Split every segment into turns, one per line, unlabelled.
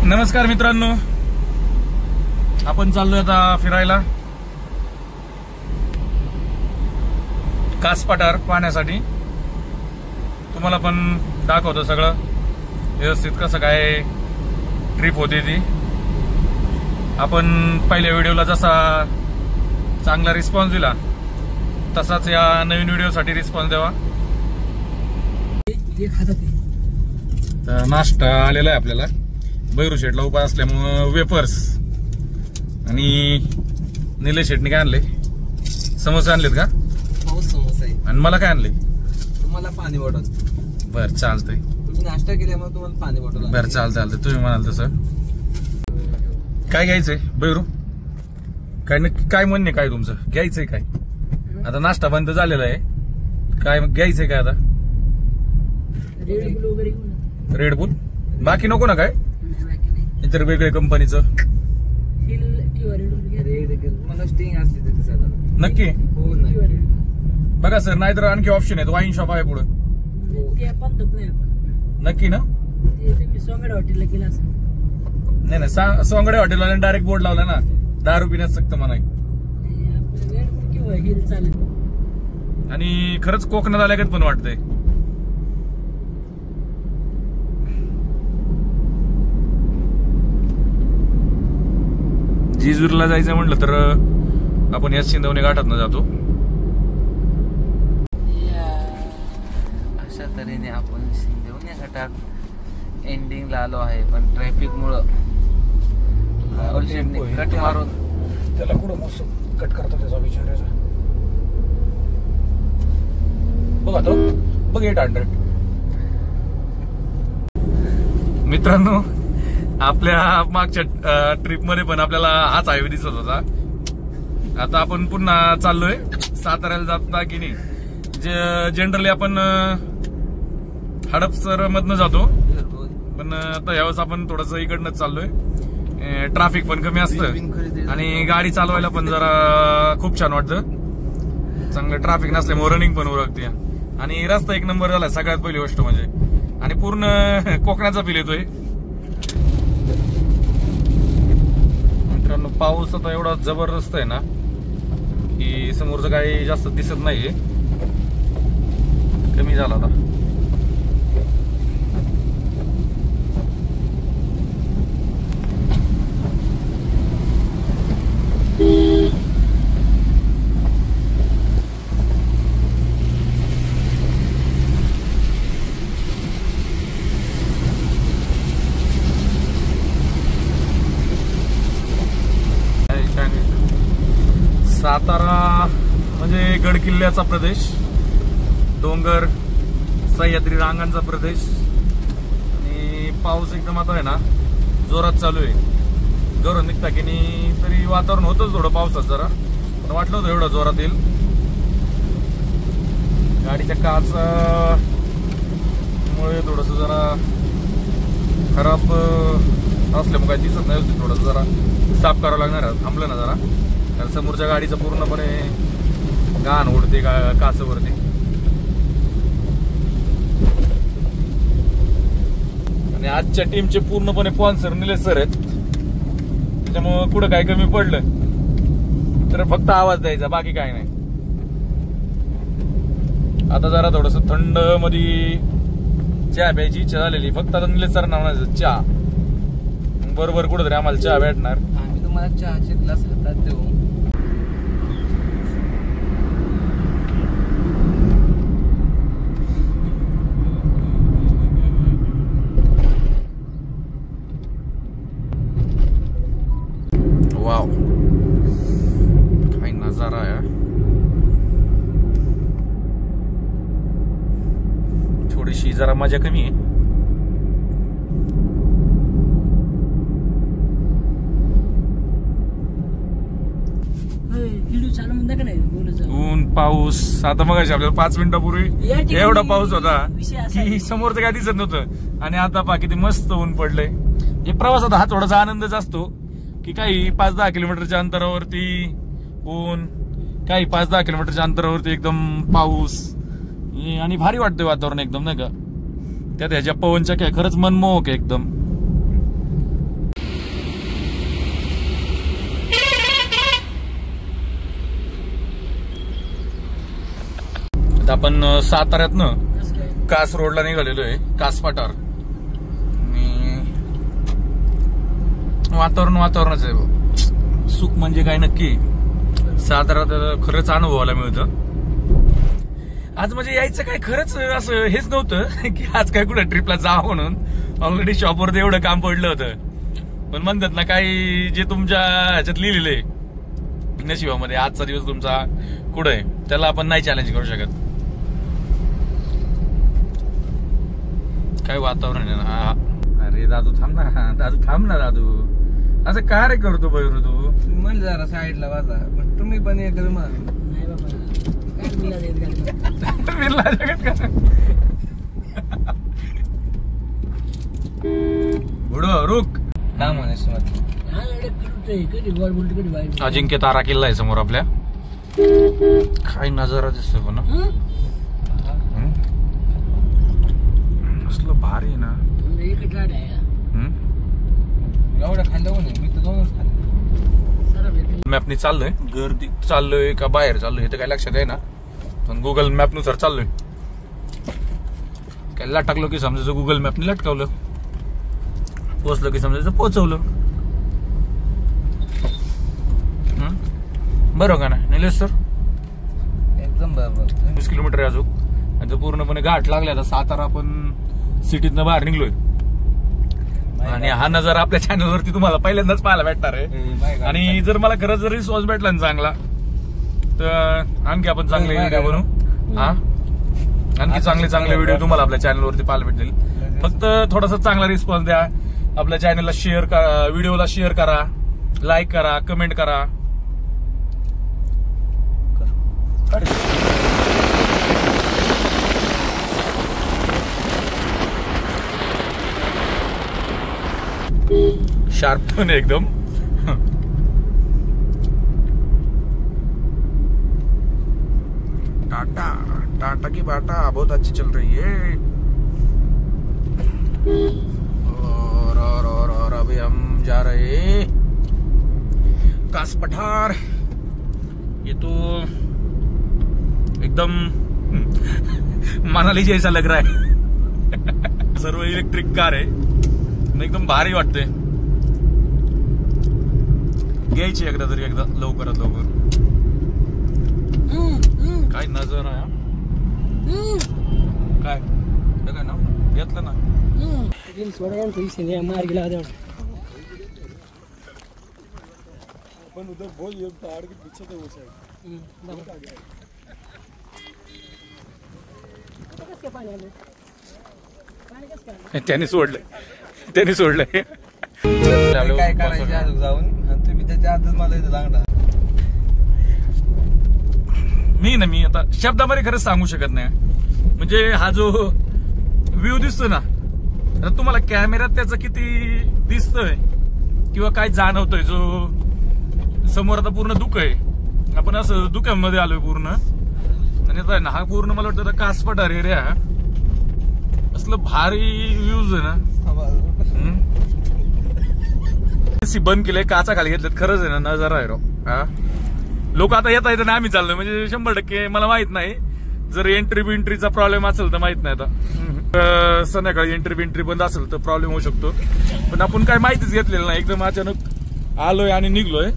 नमस्कार मित्रांनो, आपण चाललोय आता फिरायला कास पठार पाहण्यासाठी. तुम्हाला पण दाखवतो सगळं व्यवस्थित कसं काय ट्रिप होती ती. आपण पहिल्या व्हिडिओला जसा चांगला रिस्पॉन्स दिला तसाच या नवीन व्हिडिओसाठी रिस्पॉन्स द्यावा. तर नाश्ता आलेला आहे आपल्याला. बैरू शेटला उपाय असल्यामुळं वेफर्स आणि निलेश शेटने काय आणले? समोसे आणलेत का?
हो, समोसा आहे.
आणि मला काय आणले?
तुम्हाला पाणी बॉटल.
बर चालतंय.
तुम्ही नाश्ता केल्यामुळे तुम्हाला पाणी बॉटल.
बर चालतंय, तुम्ही म्हणाल तसं. काय घ्यायचंय बैरू? काय नक्की काय म्हणणे काय तुमचं? घ्यायचंय काय? आता नाश्ता बंद झालेला आहे. काय घ्यायचंय काय आता? रेड बुल बाकी नको ना काय? इतर वेगळ्या कंपनीचं
मला स्टिंग असते तिथे सगळं.
नक्की
हो नक्की.
बघा सर, नाहीतर आणखी ऑप्शन आहेत. वाईन शॉप आहे पुढे. नक्की ना? नाही सोंगडे हॉटेलवाल्या डायरेक्ट बोर्ड लावला ना, दारू पिण्यास सक्त मनाई. आणि खरंच कोकणात आल्यागत पण वाटतंय. जिजूरला जायचं म्हटलं तर आपण या सिंधवणे घाटात जातो.
अशा तऱ्हेने आपण सिंधवणे घाटात एंडिंगला आलो आहे, पण ट्रॅफिक मुळे कट मारून
त्याला कुठं मस्त कट करतो त्याचा विचारायचा. बघा तो बघ 800. मित्रांनो, आपल्या मागच्या ट्रिप मध्ये पण आपल्याला हाच हायवे दिसत होता. आता आपण पुन्हा चाललोय साताऱ्याला जाता की नाही. जनरली आपण हडपसर मधनं जातो, पण आता यावेळेस आपण थोडस इकडनंच चाललोय. ट्रॅफिक पण कमी असतं आणि गाडी चालवायला पण जरा खूप छान वाटतं. चांगलं ट्रॅफिक नसल्यामुळे रनिंग पण उरकते आणि रस्ता एक नंबर झालाय सगळ्यात पहिली गोष्ट म्हणजे. आणि पूर्ण कोकणाचा फील येतोय. मित्रांनो, पाऊस आता एवढा जबरदस्त आहे ना की समोरचं काही जास्त दिसत नाहीये. कमी झाला आता. सातारा म्हणजे गड किल्ल्याचा प्रदेश, डोंगर, सह्याद्री रांगांचा प्रदेश आणि पाऊस एकदम आता आहे ना जोरात चालू आहे. घरून निघता की नाही तरी वातावरण होतच थोडं पावसात जरा, पण वाटलं होतं एवढं जोरात येईल. गाडीच्या काचमुळे थोडस जरा खराब असल्यामुळे काही दिसत नाही. थोडस जरा साफ करावं लागणार आहे. थांबलं ना जरा, कारण समोरच्या गाडीचं पूर्णपणे घाण उडते काचवरती. आणि आजच्या टीमचे पूर्णपणे स्पॉन्सर निलेश सर आहेत, त्याच्यामुळं कुठं काय कमी पडलं तर फक्त आवाज द्यायचा, बाकी काय नाही. आता जरा थोडस थंड मध्ये चहा प्यायची इच्छा झालेली. फक्त आता निलेश सर नावाचं चहा बरोबर कुठंतरी आम्हाला चहा भेटणार.
आम्ही तुम्हाला चहाचे ग्लास हातात देऊ.
वाव, काय नजारा आहे. थोडीशी जरा मजा कमी आहे. ऊन पाऊस. आता मग आपल्याला 5 मिनिटापूर्वी एवढा पाऊस होता की समोरचं काय दिसत नव्हतं आणि आता पहा किती मस्त ऊन पडलंय. हे प्रवासात हा थोडासा आनंदच असतो की काही 5-10 किलोमीटरच्या अंतरावरती ऊन, काही 5-10 किलोमीटरच्या अंतरावरती एकदम पाऊस आणि भारी वाटतंय वातावरण एकदम, नाही का. त्यात ह्याच्या पवनच्या काय खरंच मनमोहक आहे एकदम. तर आपण साताऱ्यातनं कास रोडला निघालेलो आहे, कास फाटावर. आणि वातावरणच आहे. सुख म्हणजे काय नक्की साताऱ्यात खरंच अनुभवायला मिळतं. आज म्हणजे यायचं काय खरंच असं हेच नव्हतं की आज काय कुठं ट्रिपला जा म्हणून. ऑलरेडी शॉपवरती एवढं काम पडलं होतं. पण म्हणतात ना, काही जे तुमच्या ह्याच्यात लिहिलेलं आहे नशिबामध्ये, आजचा दिवस तुमचा कुठं आहे त्याला आपण नाही चॅलेंज करू शकत. काय वातावरण आहे ना. अरे दादू थांब ना दादू, असं काय रे करतो बैरू तू?
म्हणजे जरा साईडला वाजा, पण तुम्ही पण एक
नाही बाबा, काय बिल्ला देत गाडी.
बिल्ला जगत का बुडो रुक.
काय म्हणायचं
कधी गोड बोलतो कधी बाहेर.
अजिंक्य तारा किल्ला आहे समोर आपल्या. काय नजारा दिसतोय पण असलं भारी ना.
एकच गाडी आहे.
एवढं खाल्लं नाही मी तर 2च खाल्लं.
मॅपनी चाललोय, गर्दी चाललोय का बाहेर चाललोय हे तर काय लक्षात आहे ना. पण गुगल मॅप नुसार चाललोय. काय लटकलो की समजायचं गुगल मॅपने लटकावलं, पोहोचलो की समजायचं पोहोचवलं. बरोबर का ना निलेश सर?
एकदम बरोबर.
20 किलोमीटर आहे अजून. आता पूर्णपणे घाट लागले. आता सातारा आपण सिटीतनं बाहेर निघलोय. आणि हा नजारा आपल्या चॅनलवरती तुम्हाला पहिल्यांदाच पाहायला भेटणार आहे. आणि जर मला खरंच जर रिस्पॉन्स भेटला ना चांगला, तर आणखी आपण चांगले व्हिडिओ बनवू. हा, आणखी चांगले व्हिडिओ तुम्हाला आपल्या चॅनलवरती पाहायला भेटतील. फक्त थोडासा चांगला रिस्पॉन्स द्या. आपल्या चॅनलला शेअर करा, व्हिडिओला शेअर करा, लाईक करा, कमेंट करा. शार्प पण एकदम. टाटा की बाटा बहुत अच्छी चल रही है. और अभी हम जा रहे कास पठार. ये तो एकदम मनाली जैसा लग रहा है. सर्व इलेक्ट्रिक कार आहे, एकदम भारी वाटते. घ्यायची एकदा तरी, एकदा लवकरात लवकर. काय नजर आहे काय काय ना घेतलं ना.
मार गेला
त्याने सोडलंय.
काय करायचं अजून जाऊन, आणि तुम्ही त्याच्या आतच मला इथं लागणार.
मी आता शब्दामध्ये खरंच सांगू शकत नाही. म्हणजे हा जो व्ह्यू दिसतोय ना, आता तुम्हाला कॅमेऱ्यात त्याचं किती दिसतोय किंवा काय जाणवतोय, जो समोर आता पूर्ण धुकं आहे. आपण असं धुक्यामध्ये आलोय पूर्ण. आणि आता ना हा पूर्ण मला वाटतं कास पठार एरिया. असलं भारी व्ह्यूज आहे ना. बंद केलंय, काचा खाली घेतल्यात. खरंच आहे ना नजारा आहे राव. हा, लोक आता येता येतं ना आम्ही चाललोय. म्हणजे 100% मला माहित नाही, जर एंट्री बिंट्रीचा प्रॉब्लेम असेल तर माहित नाही. आता संध्याकाळी एंट्री बंद असेल तर प्रॉब्लेम होऊ शकतो. पण आपण काय माहितीच घेतलेलं नाही, एकदम अचानक आलोय आणि निघलोय.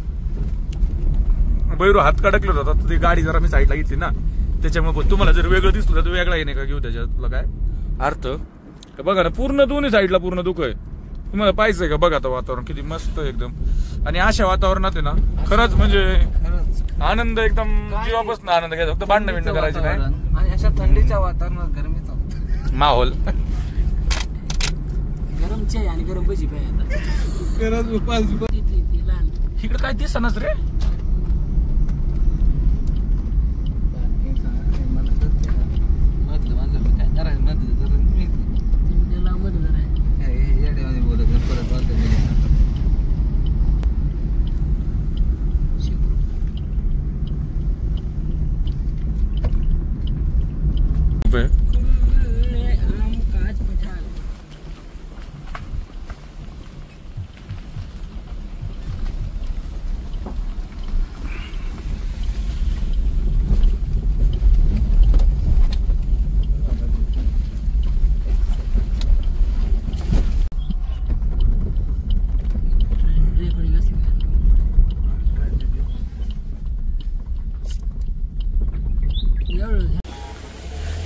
बैरू हात कडकलं होता, ती गाडी जरा मी साईडला घेतली ना, त्याच्यामुळे तुम्हाला जर वेगळं दिसलं तर वेगळा नाही का घेऊ त्याच्यातला काय अर्थ. बघा ना पूर्ण दोन्ही साईडला पूर्ण दुःख आहे. तुम्हाला पाहिजे का? बघा आता वातावरण किती मस्त एकदम. आणि अशा वातावरणात आहे ना खरंच म्हणजे आनंद एकदम जीवापासून आनंद घ्यायचा. फक्त भांडण बिंड करायचं नाही.
आणि अशा थंडीच्या वातावरणात गरमीचा
माहोल.
गरम चाय आणि गरम भजी पाहिजे.
इकडे काय दिसनाच रे.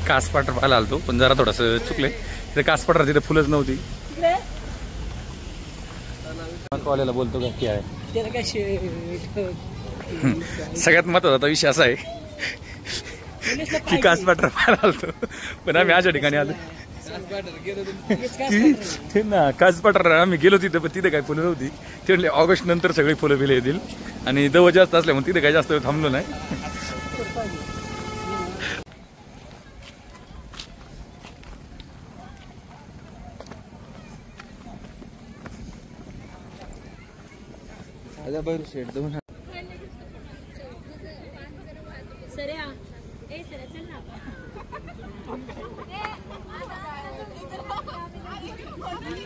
कास पठार पाहायला आलतो पण जरा थोडस चुकले. तिथे कास पठार तिथे फुलंच नव्हती. कॉलेजला बोलतो का की आहे सगळ्यात महत्वाचा विषय असा आहे की कास पठार पाहायला आलतो पण आम्ही अशा ठिकाणी आलो ना. कास पठार आम्ही गेलो तिथे पण तिथे काही फुलं नव्हती. ते म्हणले ऑगस्ट नंतर सगळी फुलं बिलं येतील आणि दव जास्त असल्यामुळे तिथे काही जास्त वेळ थांबलो नाही.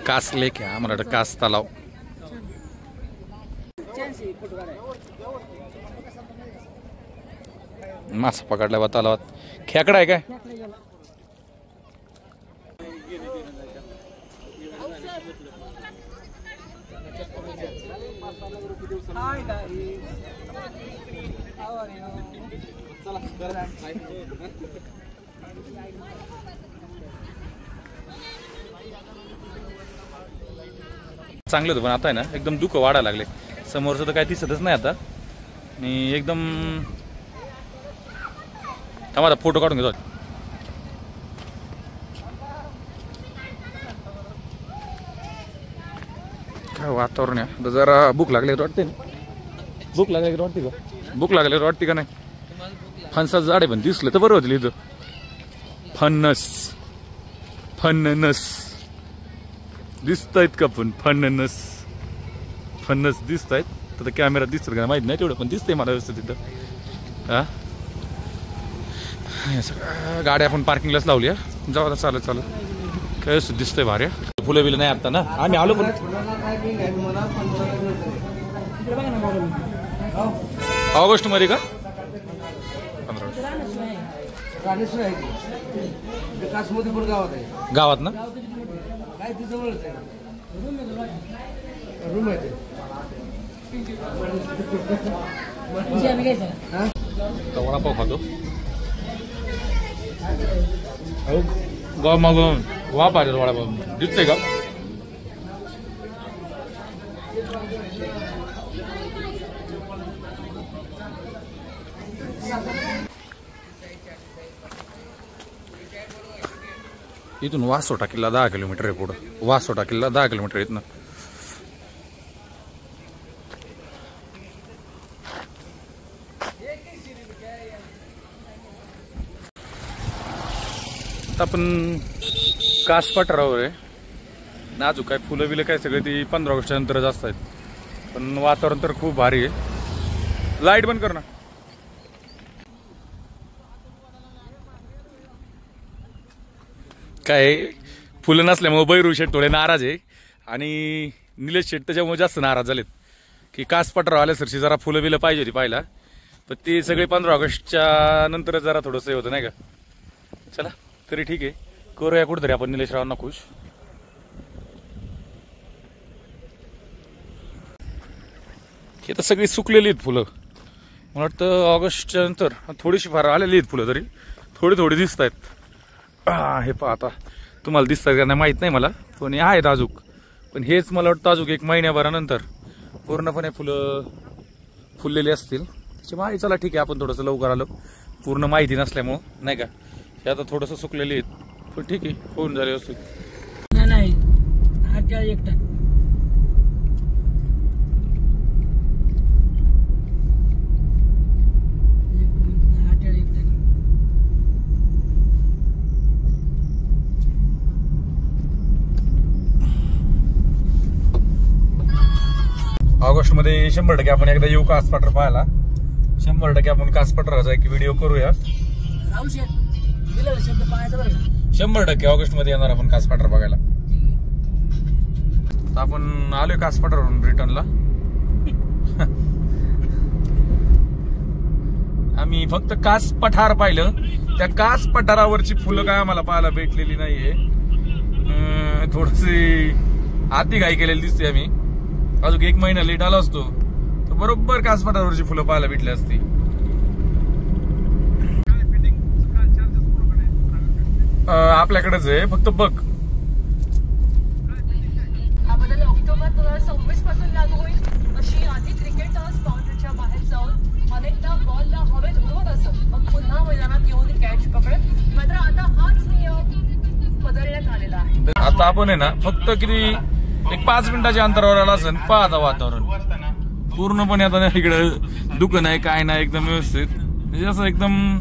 कास लेक आहे मला वाटतं कास तलाव. मासा पकडला बा तलावात. खेकडा आहे काय? चांगलं होतं पण आता आहे ना एकदम दुःख वाढायला लागले. समोरचं तर काही दिसतच नाही आता आणि एकदम थांबा फोटो काढून घेतो. काय वातावरण आहे. जरा भूक लागली वाटते ना. भूक लागली वाटते का? भूक लागली वाटते का नाही? फणसाचं झाड आहे पण दिसलं तर बरं होतं इथं. फणस फणनस दिसत आहेत का? पण फणनस फणस दिसत आहेत तर कॅमेरा दिसत का माहित नाही तेवढं पण दिसतंय मला व्यवस्थित तिथं. हा सगळ्या गाड्या आपण पार्किंगलाच लावली. जाऊ चालत चालत काय व्यवस्थित दिसतंय भारी. फुलं बिलं नाही आता ना आम्ही आलो पण ऑगस्ट मध्ये का? गावात ना वडापाव खातो गाव मागून वाप आले वडापाव दिसतंय का? इथून वासोटा किल्ला 10 किलोमीटर आहे. पुढं वासोटा किल्ला 10 किलोमीटर इथनं. आपण कास पठारावर आहे. नाजूक काय फुलं बिलं काय सगळे ती 15 ऑगस्टच्या नंतरच असतात पण वातावरण तर खूप भारी आहे. लाईट बंद कर ना. काय फुलं नसल्यामुळे बैरू शेठ थोडे नाराज आहे आणि निलेश शेठ त्याच्यामुळे जास्त नाराज झालेत की कास पठार आल्यासारखी जरा फुलं बिलं पाहिजे होती पाहिला पण ते सगळे 15 ऑगस्टच्या नंतरच जरा थोडंसं होतं नाही का. चला तरी ठीक आहे करूया कुठेतरी आपण निलेश रावांना खुश. हे तर सगळी सुकलेली आहेत फुलं. मला वाटतं ऑगस्टच्या नंतर थोडीशी फार आलेली आहेत फुलं तरी थोडी थोडी दिसत आहेत. हे पहा आता तुम्हाला दिसतात का नाही माहीत नाही मला पण हे आहेत अजूक पण हेच मला वाटतं अजूक 1 महिन्याभरानंतर पूर्णपणे फुलं फुललेली असतील. त्याच्यामुळे चला ठीक आहे आपण थोडंसं लवकर आलो पूर्ण माहिती नसल्यामुळं नाही का. हे आता थोडंसं सुकलेली आहेत पण ठीक आहे होऊन झाले व्यवस्थित.
नाही आता एकटा
ऑगस्ट मध्ये 100% आपण एकदा येऊ कास पठार पाहायला. 100% आपण कास पठाराचा एक व्हिडिओ करूया. 100% ऑगस्ट मध्ये येणार आपण कास पठार बघायला. आपण आलोय कास पठारावरून रिटर्नला. आम्ही फक्त कास पठार पाहिलं. त्या कास पठारावरची फुलं काय आम्हाला पाहायला भेटलेली नाहीये. थोडीशी आती घाई केलेली दिसते. आम्ही अजून 1 महिना लेट आलो असतो तर बरोबर कास पठारावरची फुलं पाहायला भेटली असती. आपल्याकडेच आहे, फक्त बघ.
हा बदल ऑक्टोबर 2026 पासून लागू होईल. अशी आधी क्रिकेटर्स बाउंड्रीच्या बाहेर जाऊन अनेकदा बॉलला हवेत उडवत असत, मग पुन्हा मैदानात येऊन कॅच पकडत. मात्र आता हाच नियम बदलण्यात आलेला आहे.
आता आपण आहे ना फक्त किती एक 5 मिनिटाच्या अंतरावर आला असेल. पाहता वातावरण पूर्णपणे आता इकडे दुकान आहे, काय नाही, एकदम व्यवस्थित. म्हणजे असं एकदम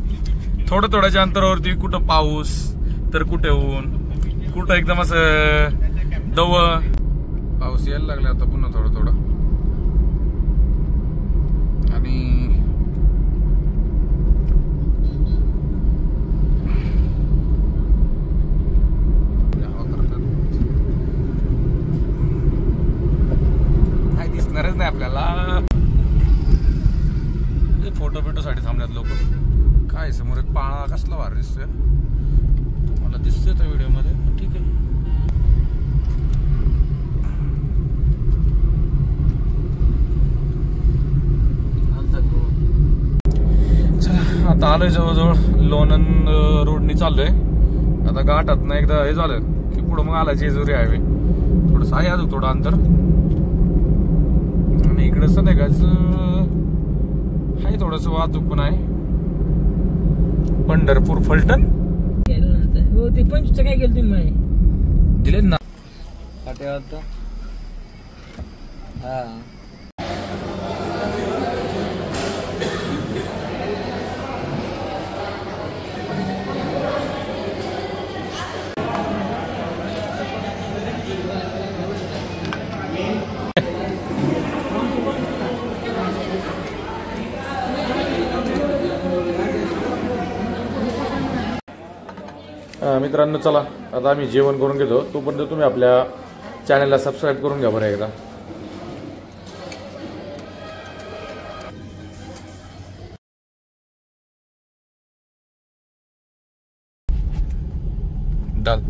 थोड्या थोड्याच्या अंतरावरती कुठं पाऊस तर कुठे ऊन, कुठं एकदम असं पाऊस यायला लागला आता पुन्हा थोडं थोडं. आणि काय दिसणारच नाही आपल्याला. फोटो साठी थांबल्यात लोक. काय समोर एक पाळा कसला भारी दिसतोय, मला दिसतोय त्या व्हिडिओ मध्ये. ठीक आहे, चला आता आलोय जवळजवळ लोणंद रोडनी चाललोय. आता घाटात ना एकदा हे झालं की पुढं मग आला जेजुरी हायवे. थोडस आहे अजून थोडं अंतर. आणि इकडं नाही का आहे थोडस वाहतूक पण आहे. पंढरपूर फलटण
हो ते 25 काय केलं तुम्ही
दिले ना. मित्रांनो चला आता आम्ही जेवण करून घेतो. तोपर्यंत तुम्ही आपल्या चॅनलला सबस्क्राईब करून घ्या बरं एकदा. डाल